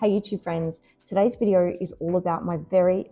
Hey YouTube friends, today's video is all about my very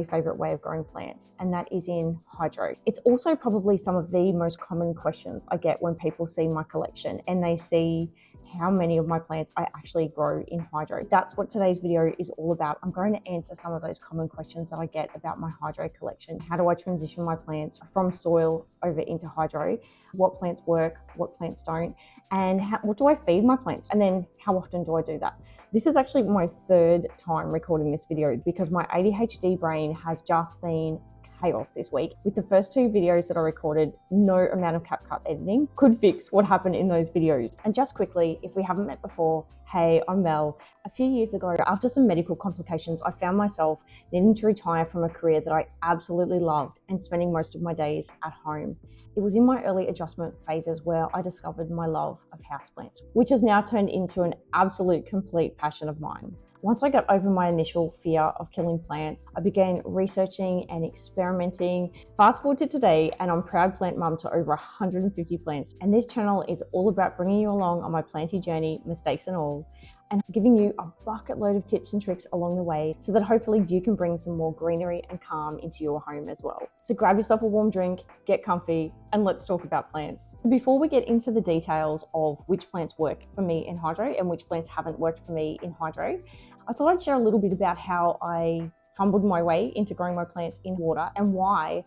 favorite way of growing plants, and that is in hydro. It's also probably some of the most common questions I get when people see my collection and they see how many of my plants I actually grow in hydro. That's what today's video is all about. I'm going to answer some of those common questions that I get about my hydro collection. How do I transition my plants from soil over into hydro? What plants work, what plants don't, and what do I feed my plants? And then how often do I do that? This is actually my third time recording this video because my ADHD brain has just been chaos this week. With the first two videos that I recorded, no amount of CapCut editing could fix what happened in those videos. And just quickly, if we haven't met before, hey, I'm Mel. A few years ago, after some medical complications, I found myself needing to retire from a career that I absolutely loved and spending most of my days at home. It was in my early adjustment phases where I discovered my love of houseplants, which has now turned into an absolute complete passion of mine. Once I got over my initial fear of killing plants, I began researching and experimenting. Fast forward to today, and I'm proud plant mum to over 150 plants. And this channel is all about bringing you along on my planty journey, mistakes and all, and giving you a bucket load of tips and tricks along the way so that hopefully you can bring some more greenery and calm into your home as well. So grab yourself a warm drink, get comfy, and let's talk about plants. Before we get into the details of which plants work for me in hydro and which plants haven't worked for me in hydro, I thought I'd share a little bit about how I fumbled my way into growing my plants in water and why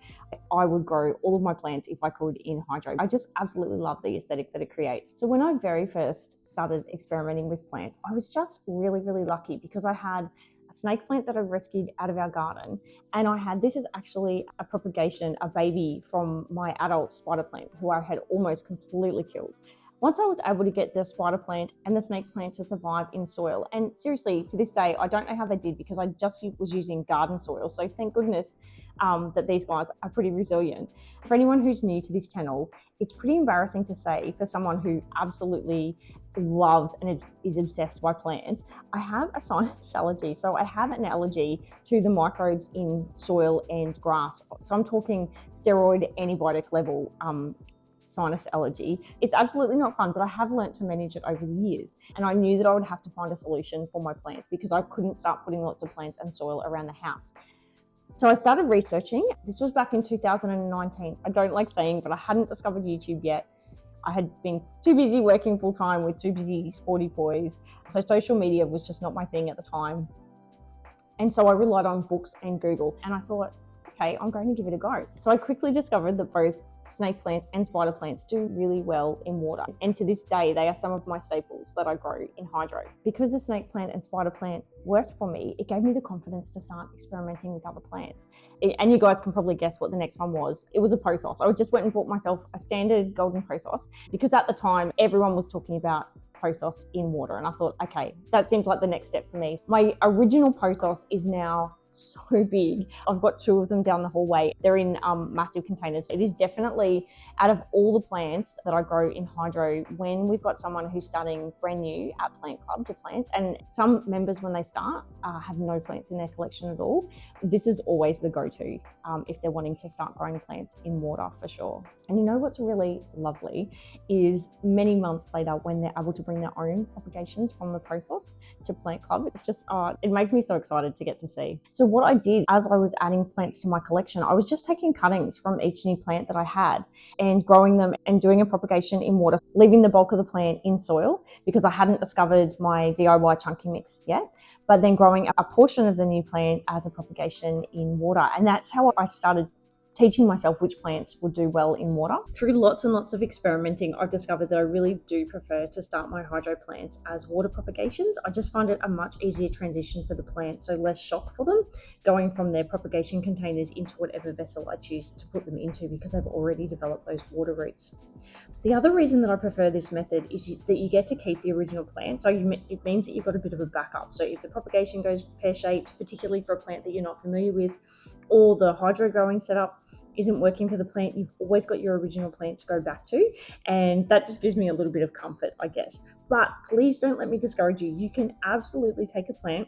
I would grow all of my plants if I could in hydro. I just absolutely love the aesthetic that it creates. So when I very first started experimenting with plants, I was just really lucky because I had a snake plant that I rescued out of our garden, and this is actually a propagation, a baby from my adult spider plant who I had almost completely killed. Once I was able to get the spider plant and the snake plant to survive in soil, and seriously, to this day, I don't know how they did because I just was using garden soil. So thank goodness that these guys are pretty resilient. For anyone who's new to this channel, it's pretty embarrassing to say for someone who absolutely loves and is obsessed by plants, I have a sinus allergy. So I have an allergy to the microbes in soil and grass. So I'm talking steroid antibiotic level sinus allergy. It's absolutely not fun, but I have learned to manage it over the years. And I knew that I would have to find a solution for my plants because I couldn't start putting lots of plants and soil around the house. So I started researching. This was back in 2019. I don't like saying, but I hadn't discovered YouTube yet. I had been too busy working full time with two busy sporty boys. So social media was just not my thing at the time. And so I relied on books and Google. And I thought, okay, I'm going to give it a go. So I quickly discovered that both snake plants and spider plants do really well in water. And to this day, they are some of my staples that I grow in hydro. Because the snake plant and spider plant worked for me, it gave me the confidence to start experimenting with other plants. And you guys can probably guess what the next one was. It was a pothos. I just went and bought myself a standard golden pothos because at the time, everyone was talking about pothos in water. And I thought, okay, that seems like the next step for me. My original pothos is now so big. I've got two of them down the hallway. They're in massive containers. It is definitely, out of all the plants that I grow in hydro, when we've got someone who's starting brand new at Plant Club to plants, and some members when they start have no plants in their collection at all, this is always the go-to if they're wanting to start growing plants in water for sure. And you know what's really lovely is many months later when they're able to bring their own propagations from the pothos to Plant Club, it's just, it makes me so excited to get to see. So what I did as I was adding plants to my collection, I was just taking cuttings from each new plant that I had and growing them and doing a propagation in water, leaving the bulk of the plant in soil because I hadn't discovered my DIY chunky mix yet, but then growing a portion of the new plant as a propagation in water. And that's how I started teaching myself which plants would do well in water. Through lots and lots of experimenting, I've discovered that I really do prefer to start my hydro plants as water propagations. I just find it a much easier transition for the plant, so less shock for them, going from their propagation containers into whatever vessel I choose to put them into because I've already developed those water roots. The other reason that I prefer this method is that you get to keep the original plant, so it means that you've got a bit of a backup. So if the propagation goes pear-shaped, particularly for a plant that you're not familiar with, or the hydro growing setup isn't working for the plant, you've always got your original plant to go back to, and that just gives me a little bit of comfort, I guess. But please don't let me discourage you. You can absolutely take a plant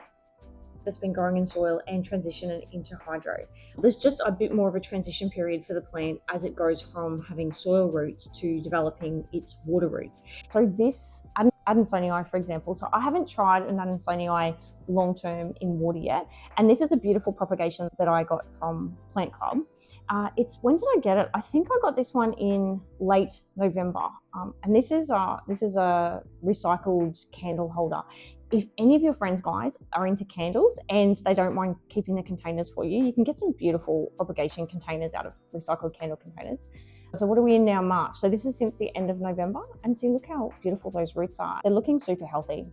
that's been growing in soil and transition it into hydro. There's just a bit more of a transition period for the plant as it goes from having soil roots to developing its water roots. So this Adansonii, for example, so I haven't tried an Adansonii long-term in water yet. And this is a beautiful propagation that I got from Plant Club. When did I get it? I think I got this one in late November. And this is a recycled candle holder. If any of your friends, guys, are into candles and they don't mind keeping the containers for you, you can get some beautiful propagation containers out of recycled candle containers. So what are we in now? March. So this is since the end of November, and see, look how beautiful those roots are. They're looking super healthy.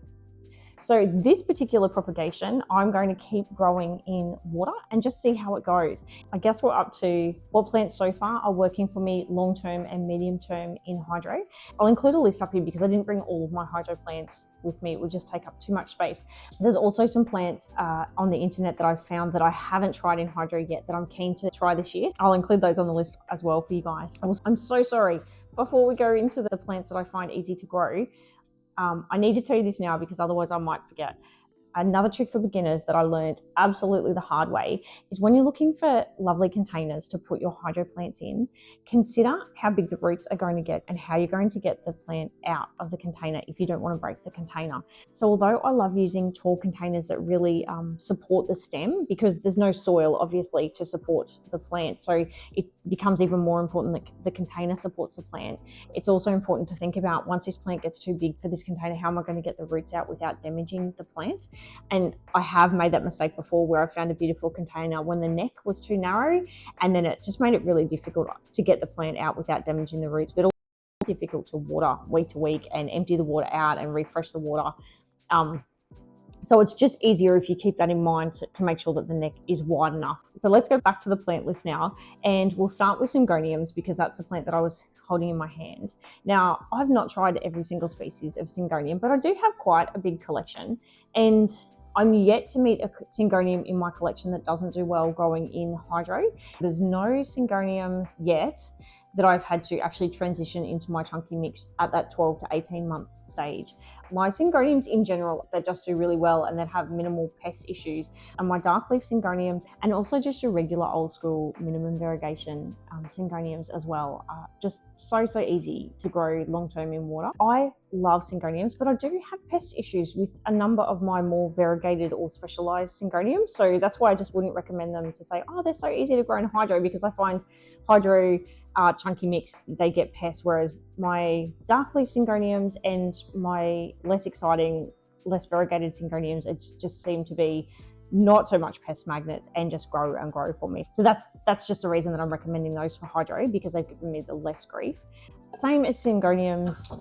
So this particular propagation, I'm going to keep growing in water and just see how it goes. I guess we're up to what plants so far are working for me long-term and medium-term in hydro. I'll include a list up here because I didn't bring all of my hydro plants with me. It would just take up too much space. There's also some plants on the internet that I've found that I haven't tried in hydro yet that I'm keen to try this year. I'll include those on the list as well for you guys. I'm so sorry. Before we go into the plants that I find easy to grow, I need to tell you this now because otherwise I might forget. Another trick for beginners that I learned absolutely the hard way is when you're looking for lovely containers to put your hydro plants in, consider how big the roots are going to get and how you're going to get the plant out of the container if you don't want to break the container. So although I love using tall containers that really support the stem, because there's no soil obviously to support the plant, so it becomes even more important that the container supports the plant. It's also important to think about, once this plant gets too big for this container, how am I going to get the roots out without damaging the plant? And I have made that mistake before where I found a beautiful container when the neck was too narrow, and then it just made it really difficult to get the plant out without damaging the roots, but also difficult to water week to week and empty the water out and refresh the water. So it's just easier if you keep that in mind to make sure that the neck is wide enough. So let's go back to the plant list now, and we'll start with Syngoniums because that's the plant that I was holding in my hand. Now, I've not tried every single species of Syngonium, but I do have quite a big collection, and I'm yet to meet a Syngonium in my collection that doesn't do well growing in hydro. There's no Syngoniums yet that I've had to actually transition into my chunky mix at that 12 to 18 month stage. My Syngoniums in general, they just do really well and that have minimal pest issues. And my dark leaf Syngoniums, and also just your regular old school minimum variegation Syngoniums as well, are just so easy to grow long-term in water. I love Syngoniums, but I do have pest issues with a number of my more variegated or specialized Syngoniums. So that's why I just wouldn't recommend them to say, oh, they're so easy to grow in hydro, because I find hydro chunky mix, they get pests, whereas my dark leaf Syngoniums and my less exciting, less variegated Syngoniums, it just seem to be not so much pest magnets and just grow and grow for me. So that's just the reason that I'm recommending those for hydro, because they've given me the less grief. Same as Syngoniums.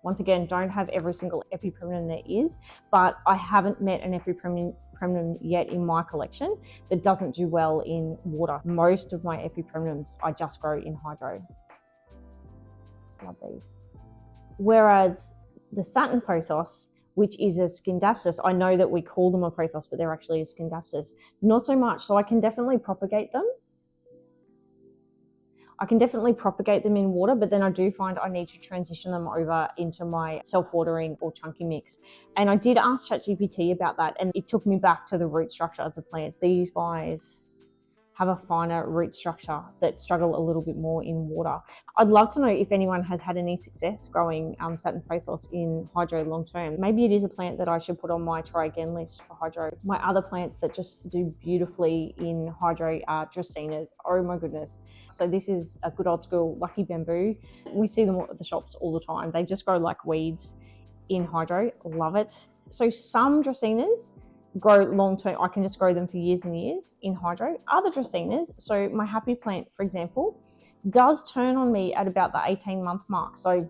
Once again, don't have every single epipremnum there is, but I haven't met an epipremnum yet in my collection that doesn't do well in water. Most of my epipremnums I just grow in hydro. Just love these. Whereas the satin pothos, which is a Scindapsus, I know that we call them a pothos, but they're actually a Scindapsus, not so much. So I can definitely propagate them. I can definitely propagate them in water, but then I do find I need to transition them over into my self-watering or chunky mix. And I did ask ChatGPT about that, and it took me back to the root structure of the plants. These guys have a finer root structure that struggle a little bit more in water. I'd love to know if anyone has had any success growing satin pothos in hydro long term. Maybe it is a plant that I should put on my try again list for hydro. My other plants that just do beautifully in hydro are Dracaenas. Oh my goodness. So this is a good old school lucky bamboo. We see them at the shops all the time. They just grow like weeds in hydro. Love it. So some Dracaenas grow long term. I can just grow them for years and years in hydro. Other Dracaenas, so my happy plant, for example, does turn on me at about the 18-month mark. So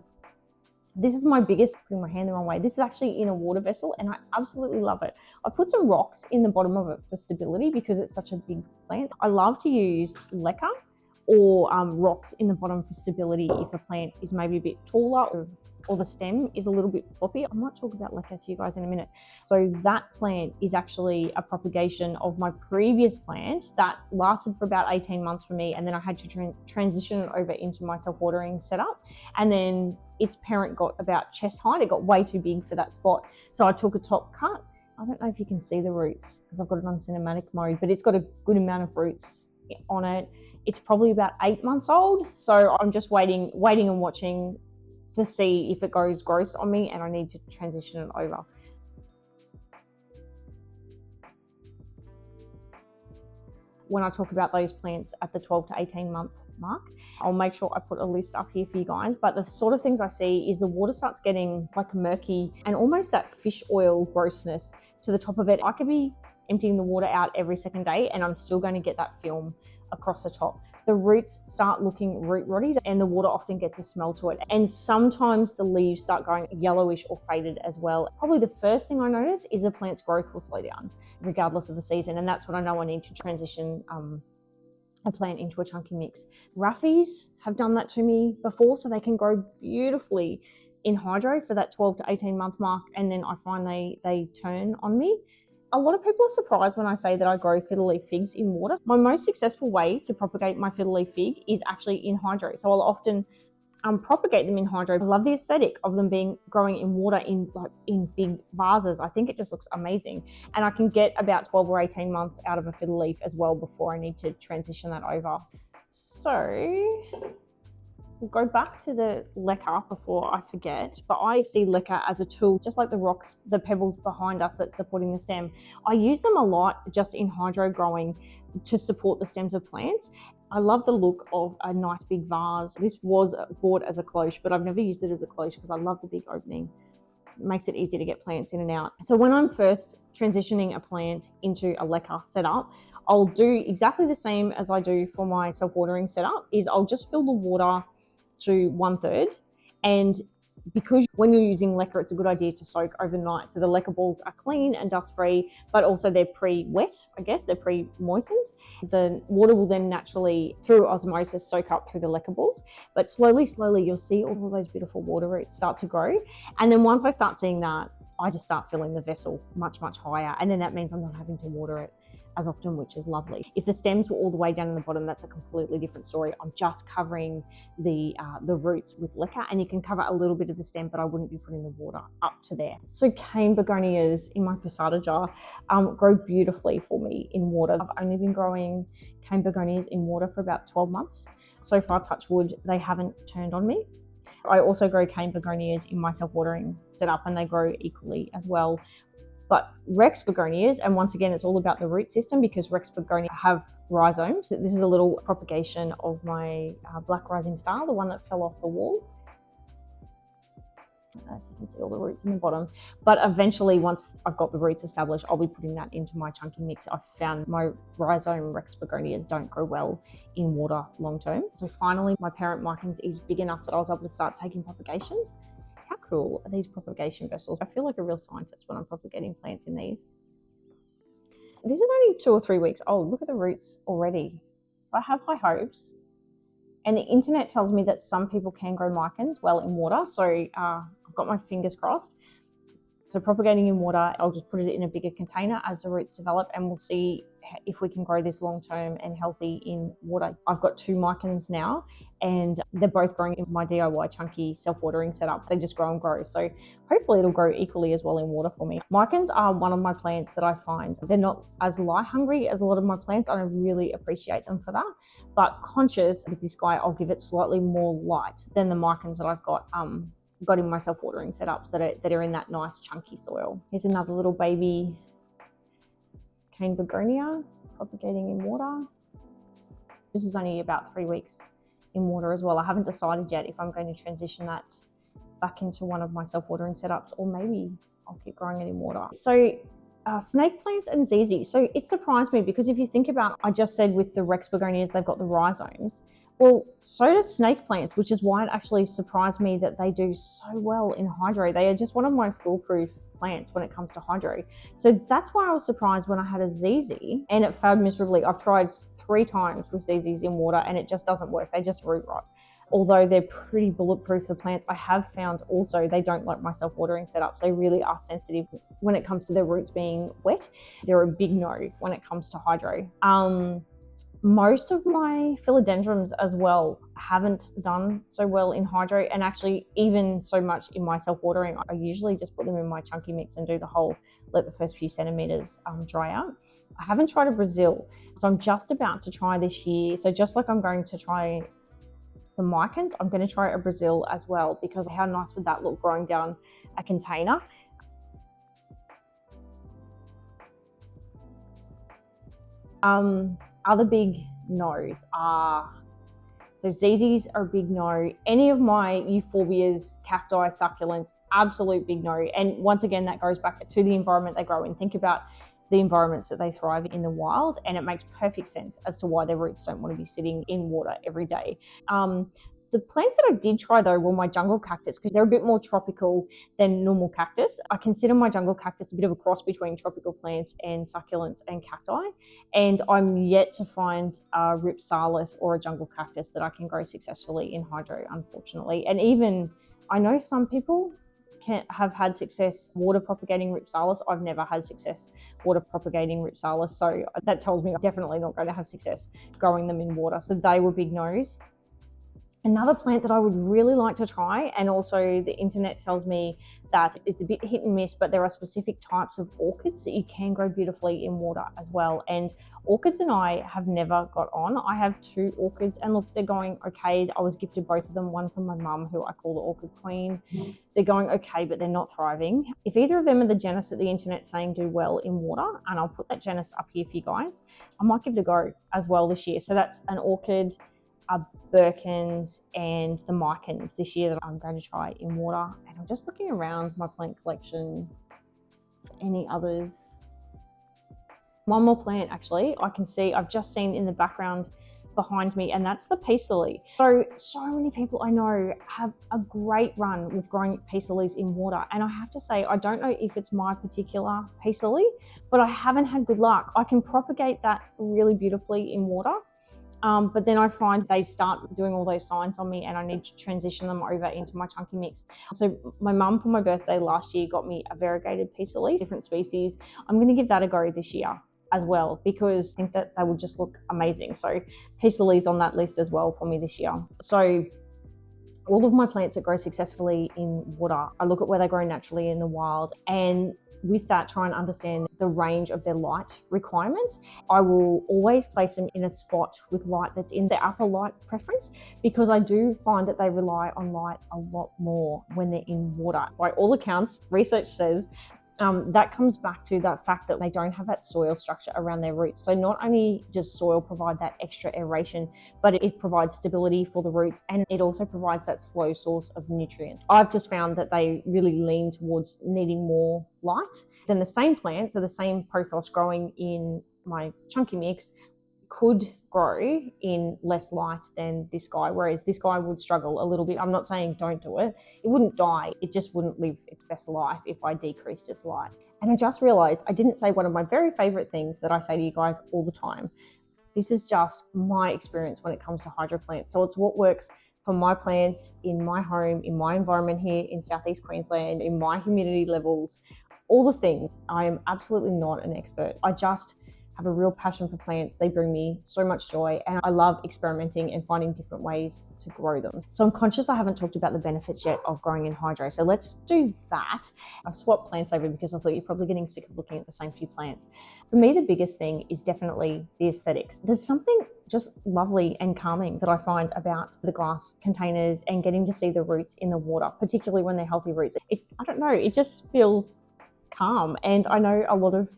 this is my biggest, putting my hand the wrong way. This is actually in a water vessel and I absolutely love it. I put some rocks in the bottom of it for stability because it's such a big plant. I love to use LECA or rocks in the bottom for stability if a plant is maybe a bit taller or the stem is a little bit floppy. I might talk about LECA to you guys in a minute. So that plant is actually a propagation of my previous plant that lasted for about 18 months for me, and then I had to transition it over into my self-watering setup, and then its parent got about chest height. It got way too big for that spot, so I took a top cut. I don't know if you can see the roots because I've got it on cinematic mode, but it's got a good amount of roots on it. It's probably about 8 months old, so I'm just waiting and watching to see if it goes gross on me and I need to transition it over. when I talk about those plants at the 12 to 18 month mark. I'll make sure I put a list up here for you guys, but the sort of things I see is the water starts getting like murky and almost that fish oil grossness to the top of it. I could be emptying the water out every second day and I'm still going to get that film across the top. The roots start looking root rotty and the water often gets a smell to it. And sometimes the leaves start going yellowish or faded as well. Probably the first thing I notice is the plant's growth will slow down regardless of the season. And that's when I know I need to transition a plant into a chunky mix. Raffies have done that to me before, so they can grow beautifully in hydro for that 12 to 18 month mark. And then I find they turn on me. A lot of people are surprised when I say that I grow fiddle leaf figs in water. My most successful way to propagate my fiddle leaf fig is actually in hydro. So I'll often propagate them in hydro. I love the aesthetic of them growing in water in big vases. I think it just looks amazing. And I can get about 12 or 18 months out of a fiddle leaf as well before I need to transition that over. So we'll go back to the LECA before I forget, but I see LECA as a tool, just like the rocks, the pebbles behind us that's supporting the stem. I use them a lot just in hydro growing to support the stems of plants. I love the look of a nice big vase. This was bought as a cloche, but I've never used it as a cloche because I love the big opening. It makes it easy to get plants in and out. So when I'm first transitioning a plant into a LECA setup, I'll do exactly the same as I do for my self-watering setup, is I'll just fill the water to 1/3. And because when you're using LECA, it's a good idea to soak overnight. So the LECA balls are clean and dust free, but also they're pre-wet, I guess, they're pre-moistened. The water will then naturally, through osmosis, soak up through the LECA balls. But slowly, you'll see all of those beautiful water roots start to grow. And then once I start seeing that, I just start filling the vessel much, much higher. And then that means I'm not having to water it as often, which is lovely. If the stems were all the way down in the bottom, that's a completely different story. I'm just covering the roots with LECA, and you can cover a little bit of the stem, but I wouldn't be putting the water up to there. So cane begonias in my posada jar grow beautifully for me in water. I've only been growing cane begonias in water for about 12 months. So far, touch wood, they haven't turned on me. I also grow cane begonias in my self-watering setup, and they grow equally as well. But Rex begonias, and once again, it's all about the root system because Rex begonia have rhizomes. This is a little propagation of my black rising star, the one that fell off the wall. You can see all the roots in the bottom. But eventually, once I've got the roots established, I'll be putting that into my chunky mix. I've found my rhizome Rex begonias don't grow well in water long term. So finally, my parent Micans is big enough that I was able to start taking propagations. How cool are these propagation vessels? I feel like a real scientist when I'm propagating plants in these. This is only 2 or 3 weeks old. Look at the roots already. I have high hopes. And the internet tells me that some people can grow micans well in water. So I've got my fingers crossed. So propagating in water, I'll just put it in a bigger container as the roots develop, and we'll see if we can grow this long-term and healthy in water. I've got 2 micans now, and they're both growing in my DIY chunky self-watering setup. They just grow and grow. So hopefully it'll grow equally as well in water for me. Micans are one of my plants that I find they're not as light hungry as a lot of my plants, and I really appreciate them for that. But conscious with this guy, I'll give it slightly more light than the micans that I've got in my self-watering setups that are in that nice chunky soil. Here's another little baby cane begonia propagating in water. This is only about 3 weeks in water as well. I haven't decided yet if I'm going to transition that back into one of my self-watering setups, or maybe I'll keep growing it in water. So snake plants and ZZ. So it surprised me because if you think about, I just said with the Rex begonias, they've got the rhizomes. Well, so does snake plants, which is why it actually surprised me that they do so well in hydro. They are just one of my foolproof plants when it comes to hydro. So that's why I was surprised when I had a ZZ and it failed miserably. I've tried 3 times with ZZs in water and it just doesn't work. They just root rot. Although they're pretty bulletproof for plants, I have found also they don't like my self-watering setups. They really are sensitive when it comes to their roots being wet. They're a big no when it comes to hydro. Most of my philodendrons as well haven't done so well in hydro, and actually even so much in my self-watering. I usually just put them in my chunky mix and do the whole, let the first few centimeters dry out. I haven't tried a Brazil, so I'm just about to try this year. So just like I'm going to try the micans, I'm going to try a Brazil as well, because how nice would that look growing down a container? Other big no's are, so ZZs are a big no. Any of my euphorbias, cacti, succulents, absolute big no. And once again, that goes back to the environment they grow in. Think about the environments that they thrive in the wild, and it makes perfect sense as to why their roots don't want to be sitting in water every day. The plants that I did try though were my jungle cactus, because they're a bit more tropical than normal cactus. I consider my jungle cactus a bit of a cross between tropical plants and succulents and cacti, and I'm yet to find a ripsalis or a jungle cactus that I can grow successfully in hydro, unfortunately. And even I know some people have had success water propagating ripsalis. I've never had success water propagating ripsalis, so that tells me I'm definitely not going to have success growing them in water. So they were big no's. Another plant that I would really like to try, and also the internet tells me that it's a bit hit and miss, but there are specific types of orchids that you can grow beautifully in water as well. And orchids and I have never got on. I have 2 orchids, and look, they're going okay. I was gifted both of them, one from my mum, who I call the orchid queen. They're going okay, but they're not thriving. If either of them are the genus that the internet's saying do well in water, and I'll put that genus up here for you guys, I might give it a go as well this year. So that's an orchid, Birkins, and the Micans this year that I'm going to try in water. And I'm just looking around my plant collection for any others. One more plant actually I can see, I've just seen in the background behind me, and that's the peace lily. So many people I know have a great run with growing peace lilies in water, and I have to say, I don't know if it's my particular peace lily, but I haven't had good luck. I can propagate that really beautifully in water, but then I find they start doing all those signs on me, and I need to transition them over into my chunky mix. So my mum for my birthday last year got me a variegated peace lily, different species. I'm going to give that a go this year as well, because I think that they would just look amazing. So peace lilies on that list as well for me this year. So all of my plants that grow successfully in water, I look at where they grow naturally in the wild, and with that, try and understand the range of their light requirements. I will always place them in a spot with light that's in their upper light preference, because I do find that they rely on light a lot more when they're in water. By all accounts, research says that comes back to that fact that they don't have that soil structure around their roots. So not only does soil provide that extra aeration, but it provides stability for the roots, and it also provides that slow source of nutrients. I've just found that they really lean towards needing more light. Then the same plant, so the same pothos growing in my chunky mix, could grow in less light than this guy, whereas this guy would struggle a little bit. I'm not saying don't do it. It wouldn't die. It just wouldn't live its best life if I decreased its light. And I just realized I didn't say one of my very favorite things that I say to you guys all the time. This is just my experience when it comes to hydro plants. So it's what works for my plants in my home, in my environment here in Southeast Queensland, in my humidity levels, all the things. I am absolutely not an expert. I just have a real passion for plants. They bring me so much joy, and I love experimenting and finding different ways to grow them. So I'm conscious I haven't talked about the benefits yet of growing in hydro. So let's do that. I've swapped plants over because I thought you're probably getting sick of looking at the same few plants. For me, the biggest thing is definitely the aesthetics. There's something just lovely and calming that I find about the glass containers and getting to see the roots in the water, particularly when they're healthy roots. I don't know, it just feels calm. And I know a lot of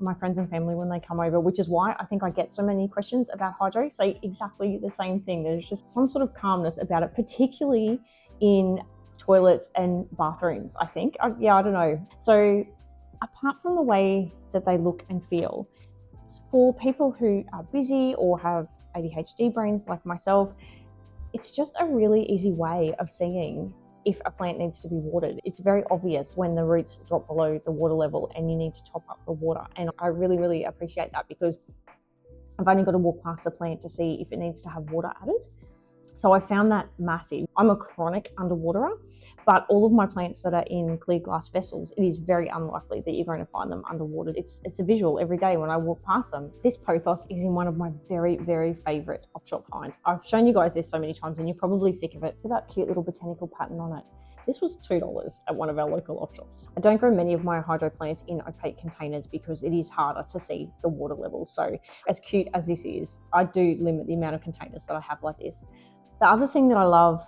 my friends and family, when they come over, which is why I think I get so many questions about hydro, say exactly the same thing. There's just some sort of calmness about it, particularly in toilets and bathrooms, I think. I don't know. So apart from the way that they look and feel, for people who are busy or have ADHD brains like myself, it's just a really easy way of seeing if a plant needs to be watered. It's very obvious when the roots drop below the water level and you need to top up the water. And I really, really appreciate that, because I've only got to walk past the plant to see if it needs to have water added. So I found that massive. I'm a chronic underwaterer, but all of my plants that are in clear glass vessels, it is very unlikely that you're going to find them underwater. It's a visual every day when I walk past them. This pothos is in one of my very, very favorite op shop finds. I've shown you guys this so many times and you're probably sick of it. With that cute little botanical pattern on it. This was $2 at one of our local op shops. I don't grow many of my hydro plants in opaque containers because it is harder to see the water level. So as cute as this is, I do limit the amount of containers that I have like this. The other thing that I love,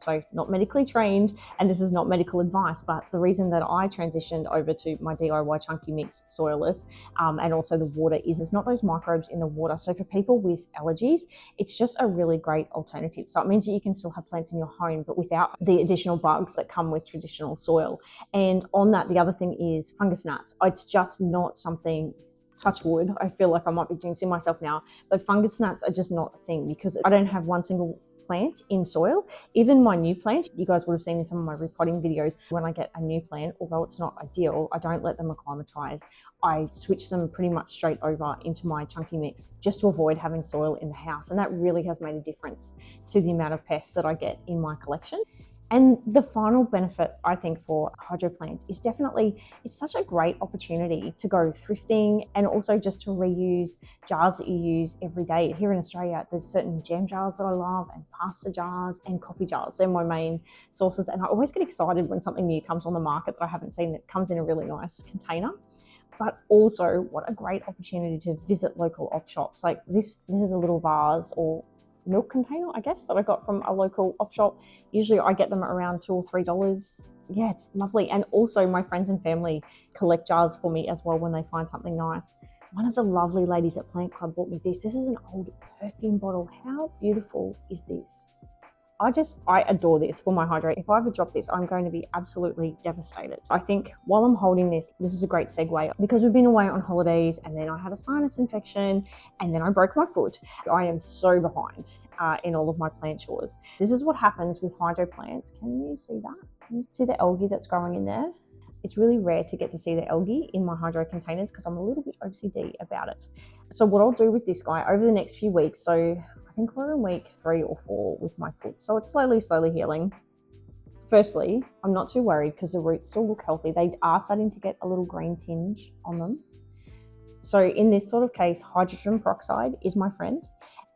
so not medically trained, and this is not medical advice, but the reason that I transitioned over to my DIY chunky mix soilless and also the water is there's not those microbes in the water. So for people with allergies, it's just a really great alternative. So it means that you can still have plants in your home, but without the additional bugs that come with traditional soil. And on that, the other thing is fungus gnats. It's just not something, touch wood, I feel like I might be jinxing myself now, but fungus gnats are just not a thing because I don't have one single plant in soil. Even my new plant, you guys would have seen in some of my repotting videos, when I get a new plant, although it's not ideal, I don't let them acclimatize. I switch them pretty much straight over into my chunky mix just to avoid having soil in the house. And that really has made a difference to the amount of pests that I get in my collection. And the final benefit, I think, for hydroplants is definitely, it's such a great opportunity to go thrifting and also just to reuse jars that you use every day. Here in Australia, there's certain jam jars that I love and pasta jars and coffee jars. They're my main sources. And I always get excited when something new comes on the market that I haven't seen that comes in a really nice container. But also, what a great opportunity to visit local op shops. Like this is a little vase or milk container, I guess, that I got from a local op shop. Usually I get them at around $2 or $3. Yeah, it's lovely. And also my friends and family collect jars for me as well when they find something nice. One of the lovely ladies at Plant Club bought me this. This is an old perfume bottle. How beautiful is this? I adore this for my hydro. If I ever drop this, I'm going to be absolutely devastated. I think while I'm holding this is a great segue because we've been away on holidays and then I had a sinus infection and then I broke my foot. I am so behind in all of my plant chores. This is what happens with hydro plants. Can you see that? Can you see the algae that's growing in there? It's really rare to get to see the algae in my hydro containers because I'm a little bit OCD about it. So what I'll do with this guy over the next few weeks, so I think we're in week 3 or 4 with my foot, so it's slowly healing. Firstly, I'm not too worried because the roots still look healthy. They are starting to get a little green tinge on them. So in this sort of case, hydrogen peroxide is my friend.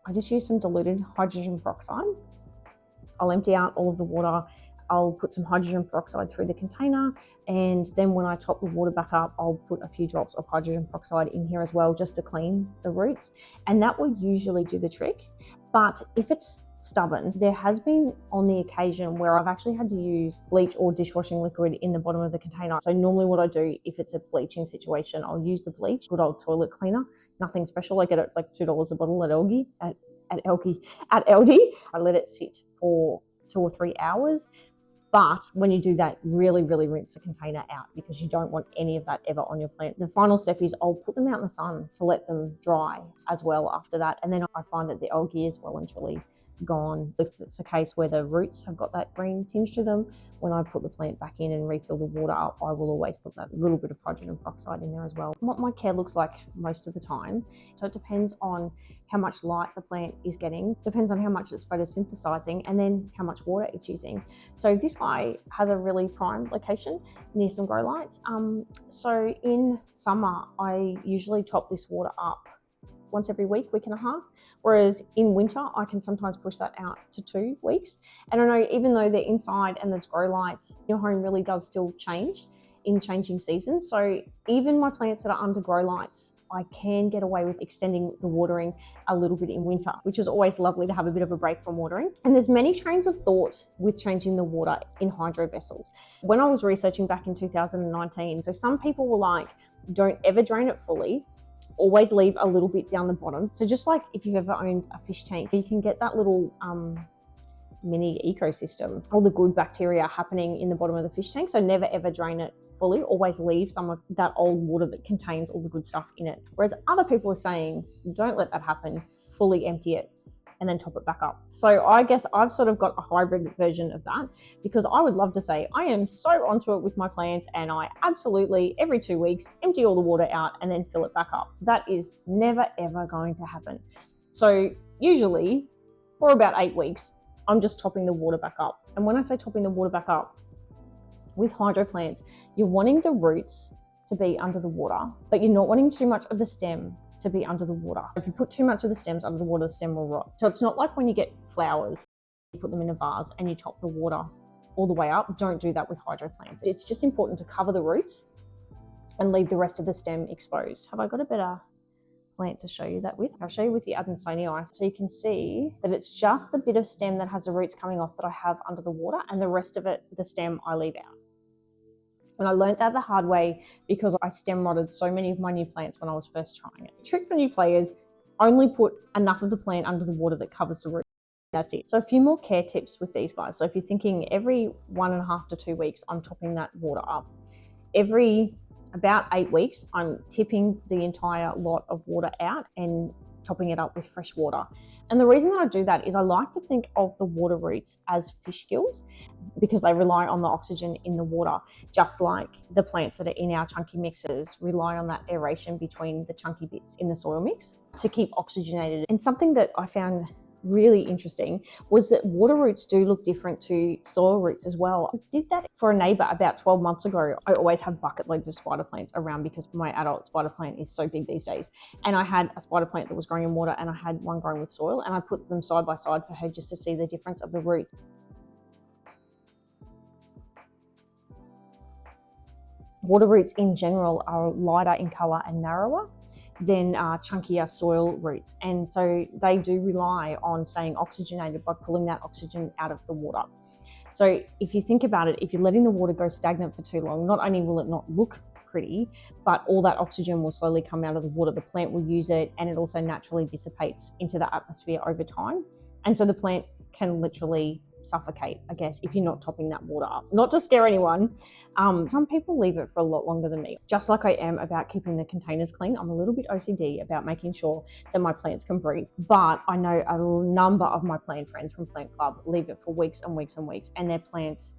I just use some diluted hydrogen peroxide. I'll empty out all of the water. I'll put some hydrogen peroxide through the container, and then when I top the water back up, I'll put a few drops of hydrogen peroxide in here as well just to clean the roots, and that will usually do the trick. But if it's stubborn, there has been on the occasion where I've actually had to use bleach or dishwashing liquid in the bottom of the container. So normally what I do, if it's a bleaching situation, I'll use the bleach, good old toilet cleaner, nothing special. I get it like $2 a bottle at Algae. I let it sit for 2 or 3 hours. But when you do that, really rinse the container out because you don't want any of that ever on your plant. The final step is I'll put them out in the sun to let them dry as well after that. And then I find that the algae is well and truly gone. If it's a case where the roots have got that green tinge to them, when I put the plant back in and refill the water up, I will always put that little bit of hydrogen peroxide in there as well. What my care looks like most of the time, so it depends on how much light the plant is getting, depends on how much it's photosynthesizing, and then how much water it's using. So this guy has a really prime location near some grow lights. So in summer, I usually top this water up once every week and a half. Whereas in winter, I can sometimes push that out to 2 weeks. And I know even though they're inside and there's grow lights, your home really does still change in changing seasons. So even my plants that are under grow lights, I can get away with extending the watering a little bit in winter, which is always lovely to have a bit of a break from watering. And there's many trains of thought with changing the water in hydro vessels. When I was researching back in 2019, so some people were like, don't ever drain it fully, always leave a little bit down the bottom. So just like if you've ever owned a fish tank, you can get that little mini ecosystem, all the good bacteria happening in the bottom of the fish tank. So never ever drain it fully, always leave some of that old water that contains all the good stuff in it. Whereas other people are saying, don't let that happen, fully empty it and then top it back up. So I guess I've sort of got a hybrid version of that because I would love to say I am so onto it with my plants and I absolutely every 2 weeks empty all the water out and then fill it back up. That is never ever going to happen. So usually for about 8 weeks, I'm just topping the water back up. And when I say topping the water back up, with hydro plants, you're wanting the roots to be under the water, but you're not wanting too much of the stem to be under the water. If you put too much of the stems under the water, the stem will rot. So it's not like when you get flowers, you put them in a vase and you top the water all the way up. Don't do that with hydro plants. It's just important to cover the roots and leave the rest of the stem exposed. Have I got a better plant to show you that with. I'll show you with the Adansonii, so you can see that it's just the bit of stem that has the roots coming off that I have under the water, and the rest of it, the stem, I leave out. And I learned that the hard way because I stem rotted so many of my new plants when I was first trying it. The trick for new players, only put enough of the plant under the water that covers the root. That's it. So a few more care tips with these guys. So if you're thinking every 1.5 to 2 weeks, I'm topping that water up. Every about 8 weeks, I'm tipping the entire lot of water out and topping it up with fresh water. And the reason that I do that is I like to think of the water roots as fish gills because they rely on the oxygen in the water, just like the plants that are in our chunky mixes rely on that aeration between the chunky bits in the soil mix to keep oxygenated. And something that I found really interesting was that water roots do look different to soil roots as well. I did that for a neighbour about 12 months ago. I always have bucket loads of spider plants around because my adult spider plant is so big these days. And I had a spider plant that was growing in water and I had one growing with soil, and I put them side by side for her just to see the difference of the roots. Water roots in general are lighter in colour and narrower than chunkier soil roots, and so they do rely on staying oxygenated by pulling that oxygen out of the water. So if you think about it, if you're letting the water go stagnant for too long, not only will it not look pretty, but all that oxygen will slowly come out of the water. The plant will use it, and it also naturally dissipates into the atmosphere over time, and so the plant can literally suffocate, I guess, if you're not topping that water up. Not to scare anyone, some people leave it for a lot longer than me. Just like I am about keeping the containers clean, I'm a little bit OCD about making sure that my plants can breathe. But I know a number of my plant friends from Plant Club leave it for weeks and weeks and weeks, and their plants,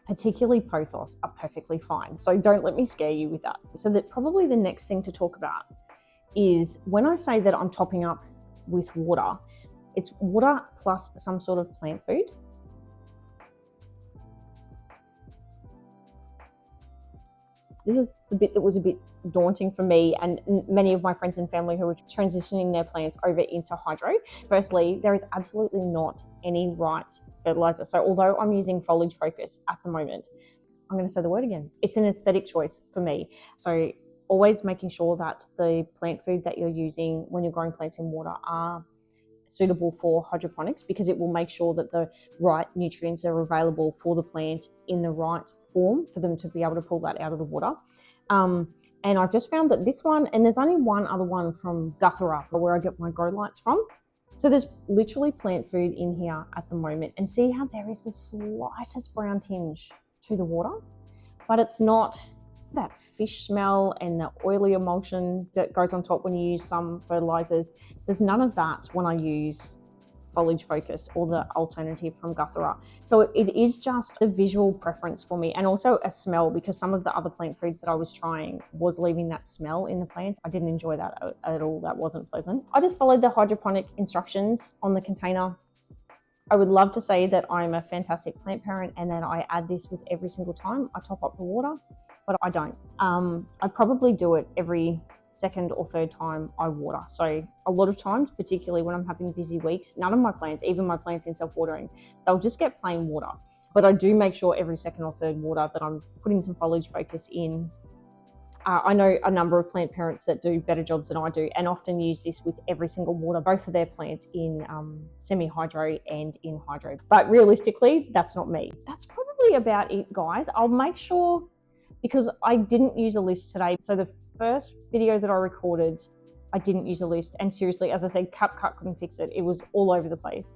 particularly pothos, are perfectly fine. So don't let me scare you with that. So that probably the next thing to talk about is when I say that I'm topping up with water, it's water plus some sort of plant food. This is the bit that was a bit daunting for me and many of my friends and family who were transitioning their plants over into hydro. Firstly, there is absolutely not any right fertilizer. So although I'm using foliage focus at the moment, I'm going to say the word again. It's an aesthetic choice for me. So always making sure that the plant food that you're using when you're growing plants in water are suitable for hydroponics, because it will make sure that the right nutrients are available for the plant in the right form for them to be able to pull that out of the water. And I've just found that this one, and there's only one other one from Guthera, where I get my grow lights from. So there's literally plant food in here at the moment, and see how there is the slightest brown tinge to the water, but it's not that fish smell and the oily emulsion that goes on top when you use some fertilizers. There's none of that when I use foliage focus or the alternative from Guthera. So it is just a visual preference for me, and also a smell, because some of the other plant foods that I was trying was leaving that smell in the plants. I didn't enjoy that at all. That wasn't pleasant. I just followed the hydroponic instructions on the container. I would love to say that I'm a fantastic plant parent and that I add this with every single time I top up the water, but I don't. I probably do it every second or third time I water. So a lot of times, particularly when I'm having busy weeks, none of my plants, even my plants in self-watering, they'll just get plain water. But I do make sure every second or third water that I'm putting some foliage focus in. I know a number of plant parents that do better jobs than I do, and often use this with every single water, both for their plants in semi-hydro and in hydro. But realistically, that's not me. That's probably about it, guys. I'll make sure, because I didn't use a list today. So the first video that I recorded, I didn't use a list. And seriously, as I said, cut, couldn't fix it. It was all over the place.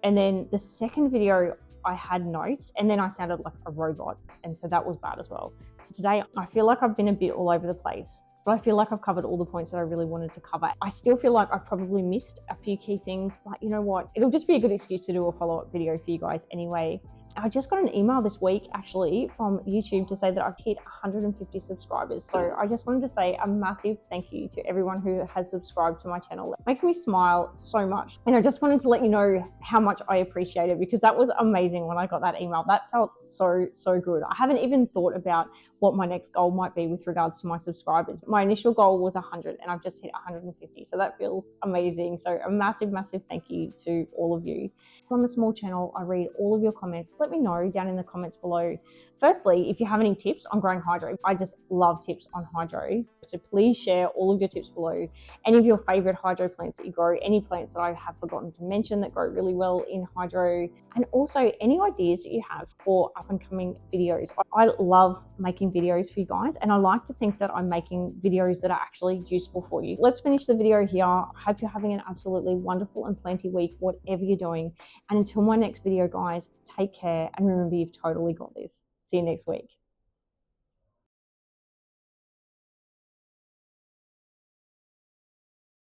And then the second video, I had notes, and then I sounded like a robot. And so that was bad as well. So today, I feel like I've been a bit all over the place, but I feel like I've covered all the points that I really wanted to cover. I still feel like I've probably missed a few key things, but you know what? It'll just be a good excuse to do a follow-up video for you guys anyway. I just got an email this week actually from YouTube to say that I've hit 150 subscribers. So I just wanted to say a massive thank you to everyone who has subscribed to my channel. It makes me smile so much. And I just wanted to let you know how much I appreciate it, because that was amazing when I got that email. That felt so good. I haven't even thought about what my next goal might be with regards to my subscribers. My initial goal was 100 and I've just hit 150. So that feels amazing. So a massive, massive thank you to all of you. On the small channel, I read all of your comments. Let me know down in the comments below. Firstly, if you have any tips on growing hydro, I just love tips on hydro. So please share all of your tips below. Any of your favorite hydro plants that you grow, any plants that I have forgotten to mention that grow really well in hydro, and also any ideas that you have for up and coming videos. I love making videos for you guys, and I like to think that I'm making videos that are actually useful for you. Let's finish the video here. I hope you're having an absolutely wonderful and plenty week, whatever you're doing. And until my next video, guys, take care and remember you've totally got this. See you next week.